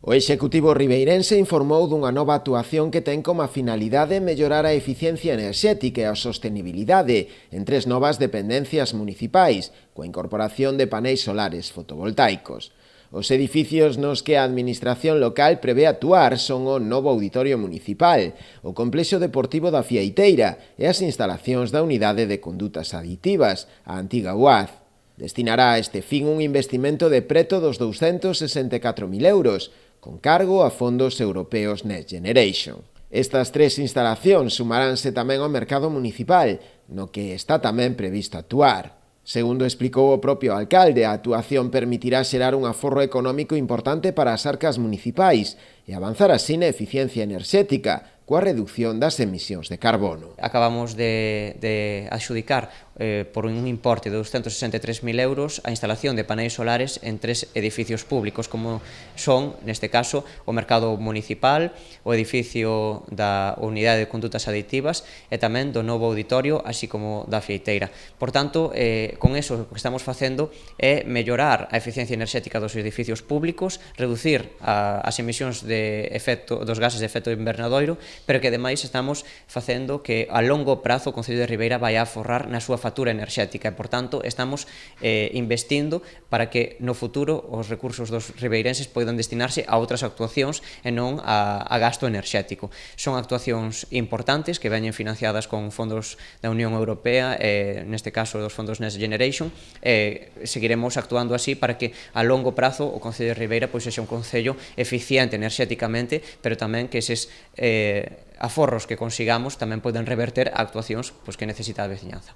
O Executivo ribeirense informou dunha nova actuación que ten como finalidade mellorar a eficiencia enerxética e a sostenibilidade en 3 novas dependencias municipais, coa incorporación de paneis solares fotovoltaicos. Os edificios nos que a Administración local prevé actuar son o novo Auditorio Municipal, o Complexo Deportivo da Fieiteira e as instalacións da Unidade de Condutas Aditivas, a antiga UAD. Destinará a este fin un investimento de preto dos 264.000 euros, con cargo a fondos europeos Next Generation. Estas 3 instalacións sumaránse tamén ao mercado municipal, no que está tamén previsto actuar. Segundo explicou o propio alcalde, a actuación permitirá xerar un aforro económico importante para as arcas municipais e avanzar así na eficiencia enerxética, coa reducción das emisións de carbono. Acabamos de adxudicar por un importe de 263.000 euros a instalación de paneis solares en 3 edificios públicos, como son, neste caso, o mercado municipal, o edificio da Unidade de Condutas Aditivas e tamén do novo auditorio, así como da Fieiteira. Por tanto, con eso o que estamos facendo é mellorar a eficiencia enerxética dos edificios públicos, reducir as emisións dos gases de efecto invernadoiro, pero que ademais estamos facendo que a longo prazo o Concello de Ribeira vai a aforrar na súa factura enerxética e, por tanto, estamos investindo para que no futuro os recursos dos ribeirenses poidan destinarse a outras actuacións e non a gasto enerxético. Son actuacións importantes que veñen financiadas con fondos da Unión Europea, neste caso dos fondos Next Generation, e seguiremos actuando así para que a longo prazo o Concello de Ribeira sexa un concello eficiente enerxéticamente, pero tamén que eses aforros que consigamos tamén poden reverter a actuacións que necesita a veciñanza.